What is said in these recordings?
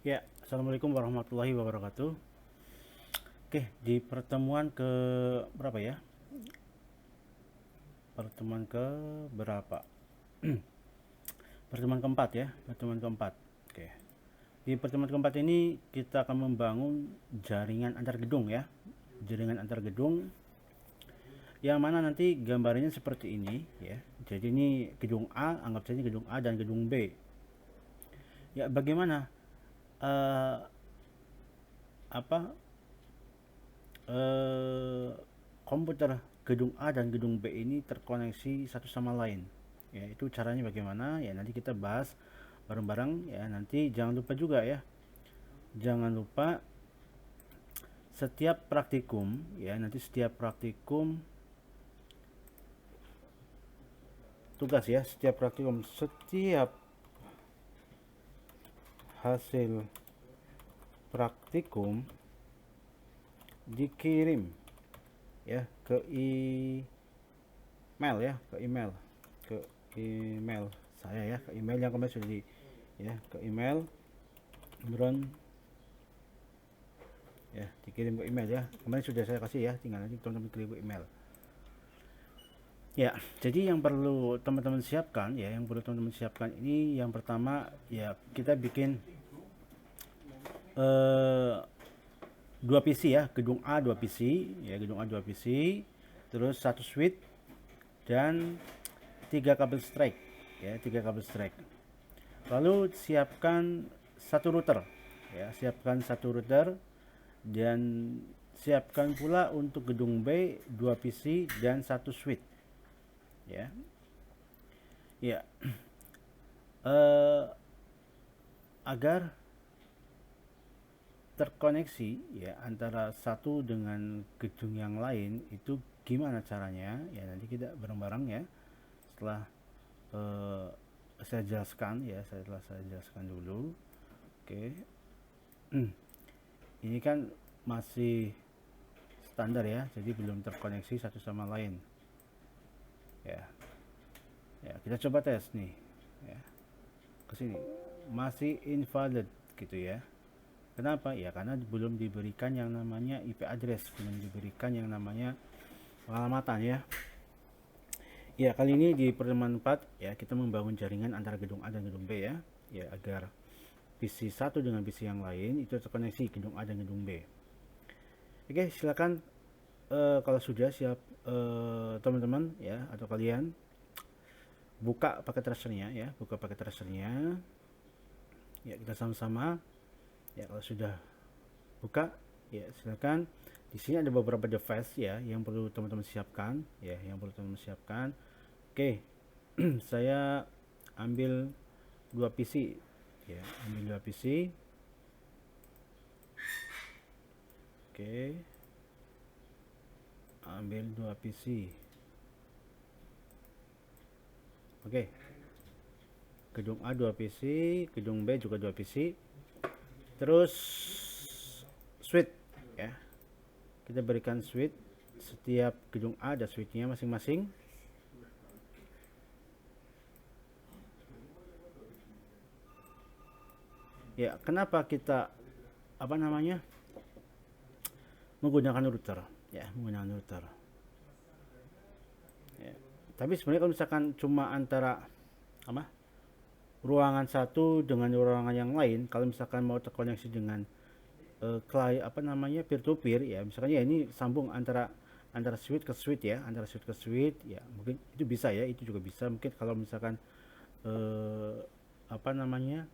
Ya, assalamualaikum warahmatullahi wabarakatuh. Oke, di pertemuan ke berapa ya? Pertemuan ke berapa? Pertemuan keempat ya, pertemuan keempat. Oke, di pertemuan keempat ini kita akan membangun jaringan antar gedung ya, jaringan antar gedung yang mana nanti gambarnya seperti ini ya. Jadi ini gedung A, anggap saja gedung A dan gedung B. Ya, bagaimana eh, apa eh, komputer gedung A dan gedung B ini terkoneksi satu sama lain. Ya, itu caranya bagaimana? Ya, nanti kita bahas bareng-bareng ya. Nanti jangan lupa juga ya. Jangan lupa setiap praktikum ya, nanti setiap praktikum tugas ya, setiap praktikum, setiap hasil praktikum dikirim ya ke email ya, ke email saya ya, ke email yang kemarin sudah di ya, ke email Imron ya, dikirim ke email ya, kemarin sudah saya kasih ya, tinggal nanti teman-teman kirim ke email ya. Jadi yang perlu teman-teman siapkan ya, yang perlu teman-teman siapkan ini yang pertama ya, kita bikin eh, dua PC ya, gedung A dua PC ya, gedung A dua PC, terus satu switch dan tiga kabel strike ya, tiga kabel strike. Lalu siapkan satu router ya, siapkan satu router dan siapkan pula untuk gedung B 2 PC dan satu switch ya. Ya, eh, agar terkoneksi ya antara satu dengan gedung yang lain itu gimana caranya ya, nanti kita bareng-bareng ya setelah eh, saya jelaskan ya, setelah saya jelaskan dulu. Oke. Ini kan masih standar ya, jadi belum terkoneksi satu sama lain ya. Ya, kita coba tes nih ya, ke sini masih invalid gitu ya. Kenapa? Ya karena belum diberikan yang namanya IP address, belum diberikan yang namanya pengalamatan ya. Ya, kali ini di pertemuan 4 ya, kita membangun jaringan antara gedung A dan gedung B ya. Ya, agar PC satu dengan PC yang lain itu terkoneksi gedung A dan gedung B. Oke, silakan kalau sudah siap teman-teman ya, atau kalian buka paket tracernya ya, buka paket tracernya. Ya, kita sama-sama ya, kalau sudah buka ya silakan. Di sini ada beberapa device ya yang perlu teman-teman siapkan ya, yang perlu teman-teman siapkan. Oke, saya ambil dua PC ya, ambil dua PC. Oke, ambil dua PC. Oke, gedung A dua PC, gedung B juga dua PC. Terus switch ya, kita berikan switch, setiap gedung A ada switchnya masing-masing. Ya, kenapa kita apa namanya menggunakan router ya, menggunakan router ya. Tapi sebenarnya kalau misalkan cuma antara apa ruangan satu dengan ruangan yang lain, kalau misalkan mau terkoneksi dengan klien apa namanya peer to peer ya, misalkan ya ini sambung antara antara switch ke switch ya, antara switch ke switch ya, mungkin itu bisa ya, itu juga bisa. Mungkin kalau misalkan eh, apa namanya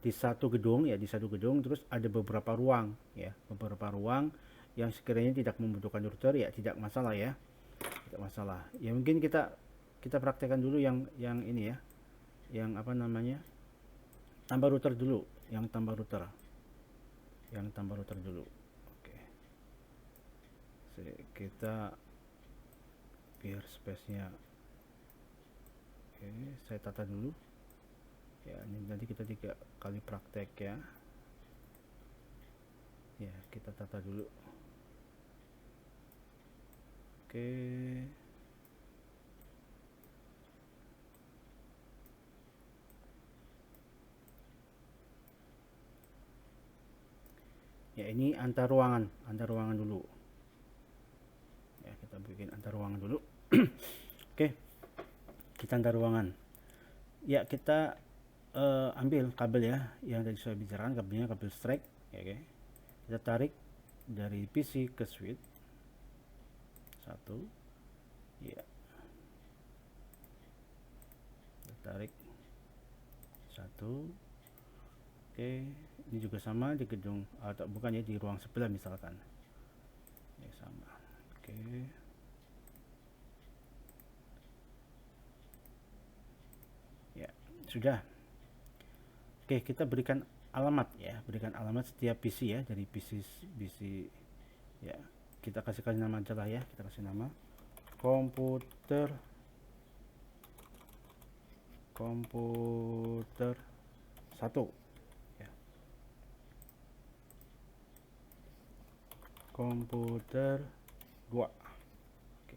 di satu gedung ya, di satu gedung terus ada beberapa ruang ya, beberapa ruang yang sekiranya tidak membutuhkan router ya tidak masalah ya, tidak masalah ya. Mungkin kita kita praktekkan dulu yang ini ya, yang apa namanya tambah router dulu, yang tambah router, yang tambah router dulu. Oke, kita biar space nya oke, saya tata dulu ya. Ini nanti kita 3 kali praktek ya. Ya, kita tata dulu. Oke, Ya, ini antar ruangan dulu. Ya, kita bikin antar ruangan dulu. Oke, kita antar ruangan. Ya, kita ambil kabel ya, yang tadi saya bicarakan, kabelnya kabel strike. Ya, oke. Kita tarik dari PC ke switch. Satu. Ya. Kita tarik. Satu. Oke, ini juga sama di gedung atau bukan ya, di ruang sebelah misalkan. Ya, sama. Oke. Ya, sudah. Oke, kita berikan alamat ya, berikan alamat setiap PC ya, dari PC ya. Kita kasih nama aja lah ya, kita kasih nama komputer satu ya. Komputer 2. Oke.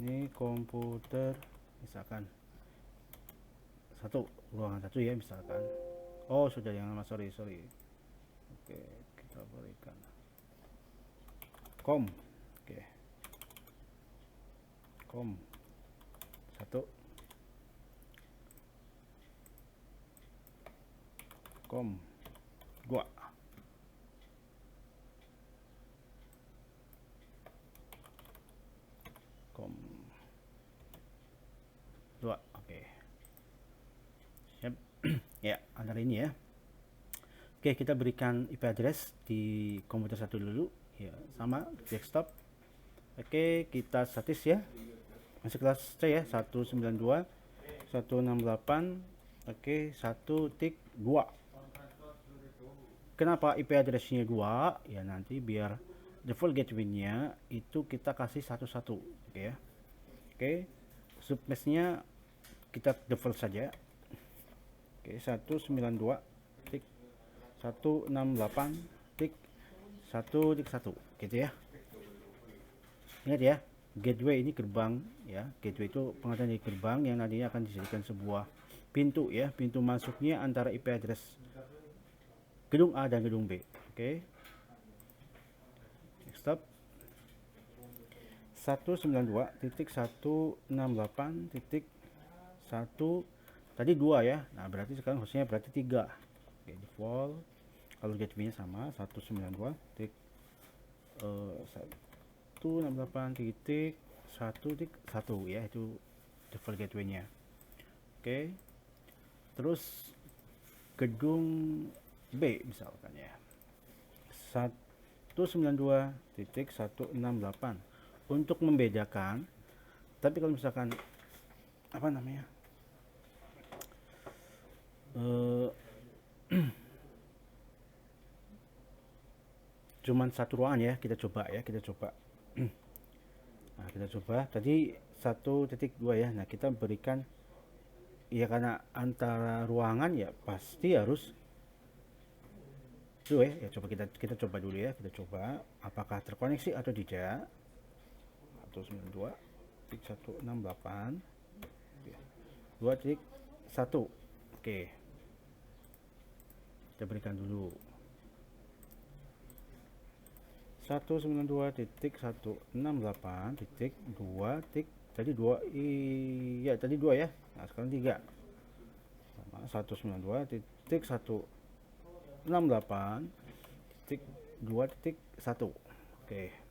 Ini komputer misalkan ruangan 1 ya misalkan. Oh, sudah yang nama, sorry. Oke, kita berikan kom. Oke. Kom 1. Kom 2. Kom 2. Oke. Siap. Ya, antara ini ya. Oke, kita berikan IP address di komputer 1 dulu. Ya, sama desktop. Oke, kita statis ya. Masih kelas C ya, 192.168. Oke, 1.2. Kenapa IP addressnya 2? Ya, nanti biar default gateway-nya itu kita kasih 11. Oke ya. Oke, submesh-nya kita default saja. Oke, 192.168.1.1 gitu ya. Ingat ya, gateway ini gerbang ya. Gateway itu pengertian dari gerbang yang nantinya akan dijadikan sebuah pintu ya, pintu masuknya antara IP address gedung A dan gedung B. Oke. Stop. 192.168.1 tadi 2 ya. Nah, berarti sekarang hostnya berarti 3. Oke, default. Kalau gateway-nya sama 192.168.1.1 ya, itu default gateway-nya. Oke. Terus gedung B misalkan ya. 192.168 untuk membedakan. Tapi kalau misalkan apa namanya, cuman satu ruangan ya, kita coba nah, kita coba tadi 1.2 ya. Nah, kita berikan ya, karena antara ruangan ya pasti harus dulu ya. Coba kita coba dulu ya, kita coba apakah terkoneksi atau tidak. 192.168 2.1. Oke, kita berikan dulu 192.168.2 tadi 2 iya tadi 2 ya. Nah, sekarang 3 sama 192.168.2.1. Oke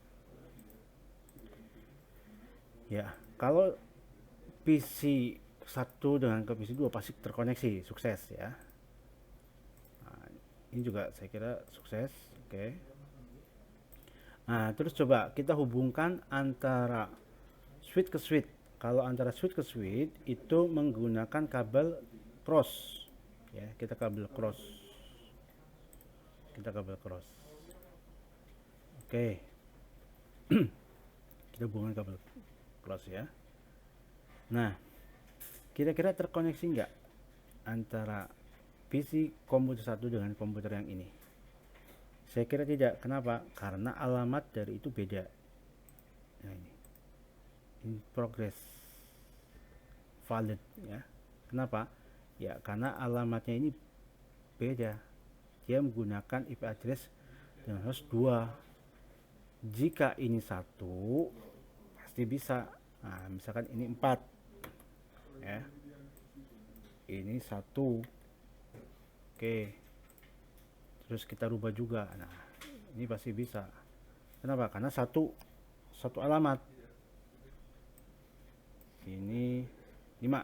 ya, kalau PC 1 dengan ke PC 2 pasti terkoneksi, sukses ya. Nah, ini juga saya kira sukses. Oke. Nah, terus coba kita hubungkan antara switch ke switch. Kalau antara switch ke switch itu menggunakan kabel cross ya, kita kabel cross. Oke. Kita hubungkan kabel cross ya. Nah, kira-kira terkoneksi enggak antara PC komputer 1 dengan komputer yang ini? Saya kira tidak. Kenapa? Karena alamat dari itu beda. Nah, ini in progress valid ya. Kenapa? Ya, karena alamatnya ini beda. Dia menggunakan IP address dengan host 2. Jika ini 1 pasti bisa. Nah, misalkan ini 4 ya. Ini 1. Oke. Terus kita rubah juga. Nah, ini pasti bisa. Kenapa? Karena satu alamat. Ini 5.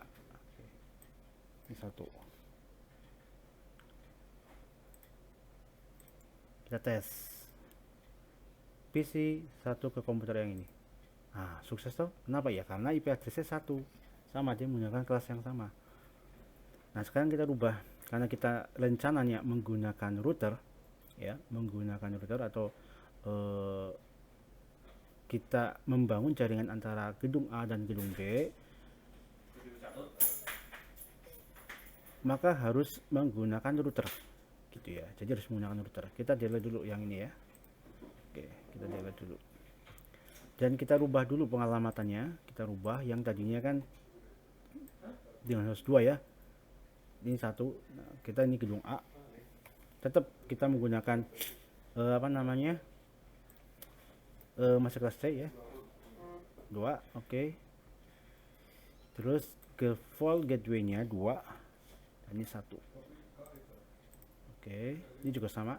Ini 1. Kita tes. PC 1 ke komputer yang ini. Nah, sukses toh? Kenapa ya? Karena IP address-nya 1. Sama, dia menggunakan kelas yang sama. Nah, sekarang kita rubah. Karena kita rencananya menggunakan router, ya, menggunakan router atau kita membangun jaringan antara gedung A dan gedung B, maka harus menggunakan router, gitu ya. Jadi harus menggunakan router. Kita delete dulu yang ini ya. Oke, kita delete dulu. Dan kita rubah dulu pengalamannya. Kita rubah yang tadinya kan dengan host 2 ya. Ini 1. Nah, kita ini gedung A. Tetap kita menggunakan master class C ya. 2, oke. Terus ke vault gateway-nya 2. Dan ini 1. Oke, ini juga sama.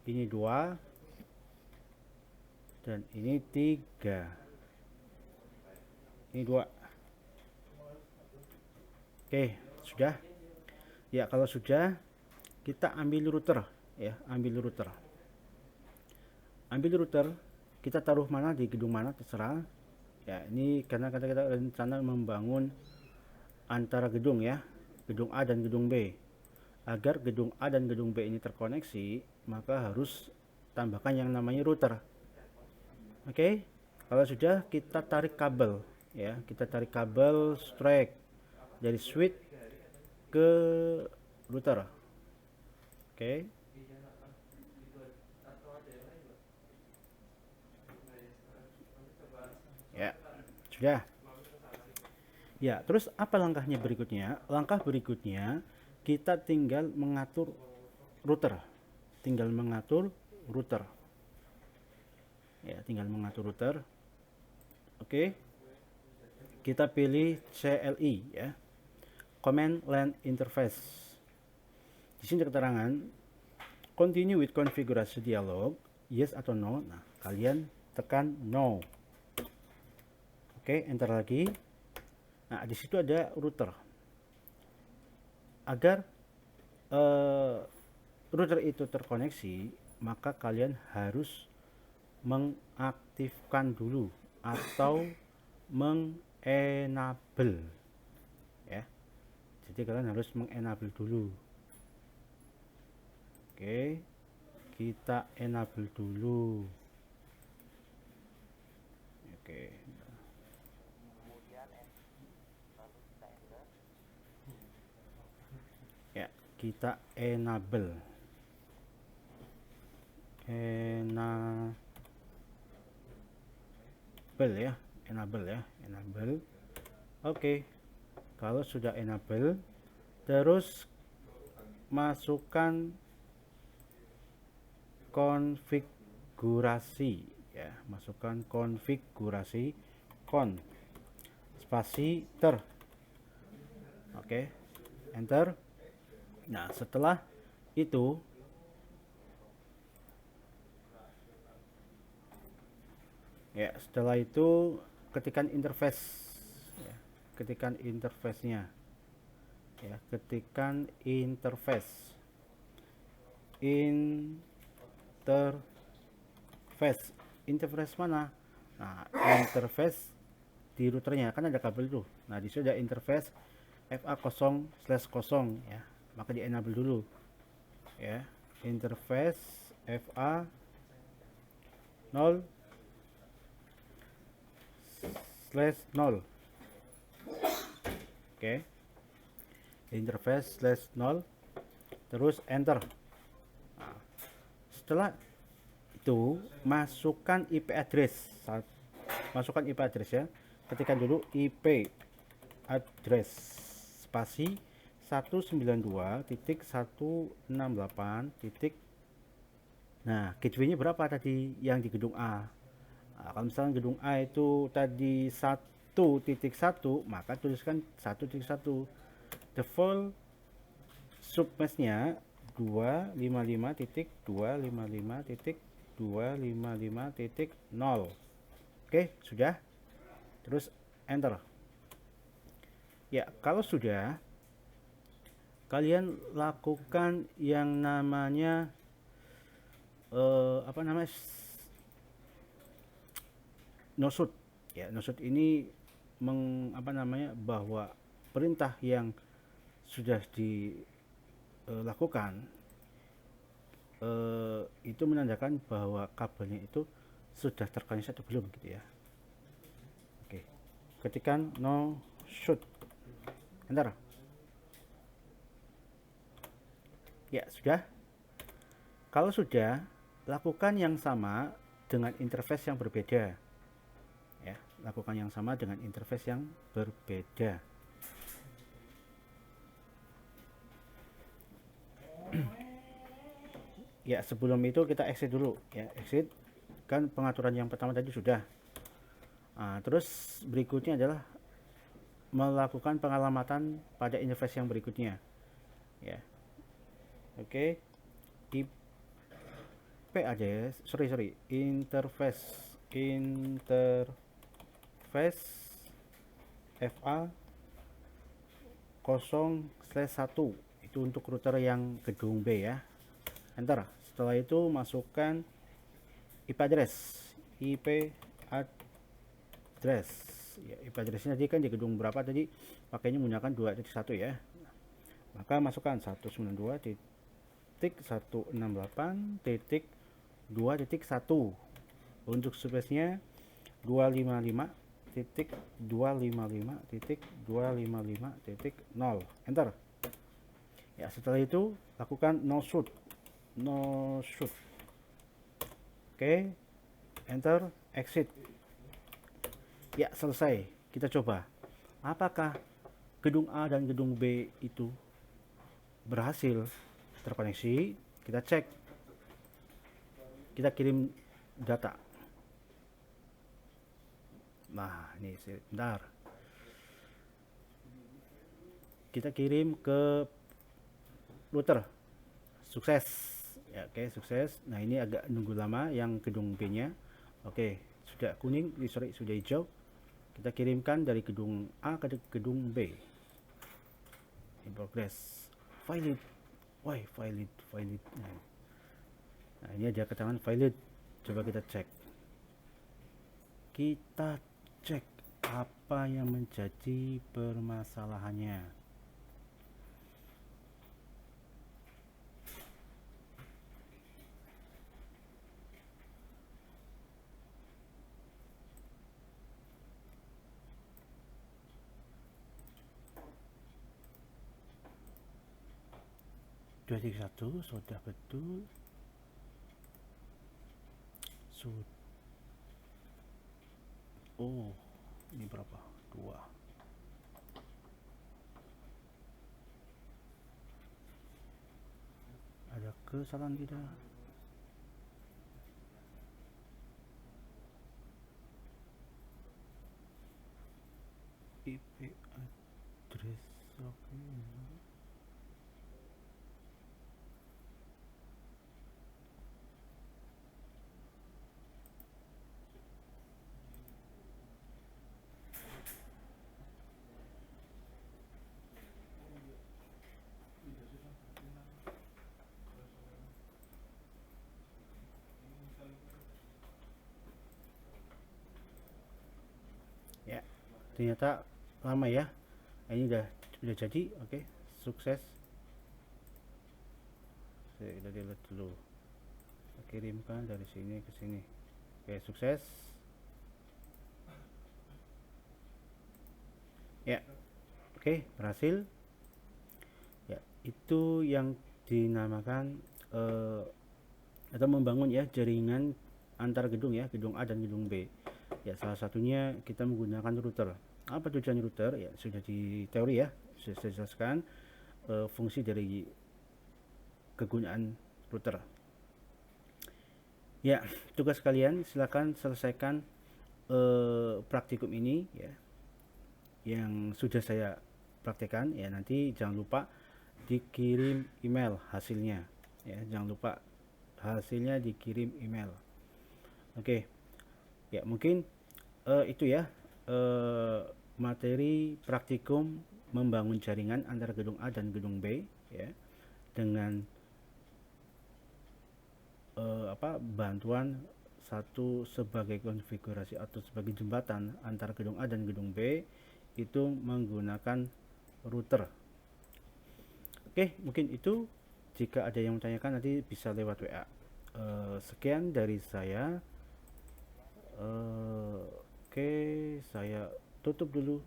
Ini 2. Dan ini 3. Ini 2. Oke, sudah. Ya, kalau sudah, kita ambil router ya, ambil router. Kita taruh mana, di gedung mana terserah. Ya, ini karena kita rencana membangun antara gedung ya, gedung A dan gedung B. Agar gedung A dan gedung B ini terkoneksi, maka harus tambahkan yang namanya router. Oke, kalau sudah, kita tarik kabel ya, kita tarik kabel straight dari switch ke router. Oke. Ya, sudah. Ya, terus apa langkahnya berikutnya? Langkah berikutnya kita tinggal mengatur router. Ya, tinggal mengatur router. Oke. Kita pilih CLI ya. Command Line Interface. Di sini keterangan continue with konfigurasi dialog, yes atau no. Nah, kalian tekan no. Oke, enter lagi. Nah, di situ ada router. Agar router itu terkoneksi, maka kalian harus mengaktifkan dulu atau mengenable ya. Jadi kalian harus mengenable dulu. Oke, kita enable dulu. Oke. Ya, kita enable ya, enable. Oke. Kalau sudah enable, terus masukkan konfigurasi ya, masukkan konfigurasi spasi ter. Oke, enter. Nah, setelah itu ya, ketikkan interface ya, ketikkan interface-nya ya, ketikkan interface mana? Nah, interface di routernya kan ada kabel tuh. Nah, di sini ada interface FA0/0 ya, maka di enable dulu ya, interface FA0/0. Oke, interface /0, terus enter. Nah, setelah itu masukkan IP address ya, ketikkan dulu IP address spasi 192.168. Nah, gateway-nya berapa tadi yang di gedung A? Nah, kalau misalnya gedung A itu tadi 1.1, maka tuliskan 1.1. Default submesh-nya 255.255.255.0. Oke, sudah. Terus enter. Ya, kalau sudah, kalian lakukan yang namanya no shoot. Ya, no shoot ini bahwa perintah yang sudah dilakukan itu menandakan bahwa kabelnya itu sudah terkoneksi atau belum gitu ya. Oke, ketikkan no shoot, enter. Ya, sudah. Kalau sudah, lakukan yang sama dengan interface yang berbeda. Ya, lakukan yang sama dengan interface yang berbeda. Ya, sebelum itu kita exit dulu ya. Exit, kan pengaturan yang pertama tadi sudah. Nah, terus berikutnya adalah melakukan pengalamatan pada interface yang berikutnya ya. Oke, IP address, interface FA 0/1 itu untuk router yang gedung B ya. Enter. Setelah itu masukkan IP address ya. IP addressnya tadi kan di gedung berapa tadi, pakainya menggunakan 2.1 ya. Maka masukkan 192.168.2.1. untuk subnetnya 255.255.255.0. Enter. Ya, setelah itu lakukan no shoot. Oke, enter, exit. Ya, selesai. Kita coba apakah gedung A dan gedung B itu berhasil terkoneksi. Kita cek, kita kirim data. Nah, ini sebentar, kita kirim ke router, sukses ya. Oke, sukses. Nah, ini agak nunggu lama yang gedung B nya. Oke, sudah kuning, sudah hijau. Kita kirimkan dari gedung A ke gedung B. In progress. Valid. Why valid. Nah, ini ada keterangan valid. Coba kita cek. Kita cek apa yang menjadi permasalahannya. satu sudah betul. Oh, ini berapa? 2. Ada kesalahan tidak? IP address, oke. Ya, ternyata lama ya. Ini udah jadi. Oke, sukses. Saya udah delete dulu. Kita kirimkan dari sini ke sini. Oke, sukses. Ya, oke, berhasil. Ya, itu yang dinamakan atau membangun ya jaringan antar gedung ya, gedung A dan gedung B. Ya, salah satunya kita menggunakan router. Apa tujuan router? Ya, sudah di teori ya, sudah dijelaskan. fungsi dari kegunaan router. Ya, tugas kalian silakan selesaikan praktikum ini ya, yang sudah saya praktekkan ya. Nanti jangan lupa dikirim email hasilnya ya, jangan lupa hasilnya dikirim email. Oke ya, mungkin itu ya materi praktikum membangun jaringan antara gedung A dan gedung B ya, dengan bantuan satu sebagai konfigurasi atau sebagai jembatan antara gedung A dan gedung B itu menggunakan router. Oke, mungkin itu. Jika ada yang menanyakan nanti bisa lewat WA. Sekian dari saya. Oke, saya tutup dulu.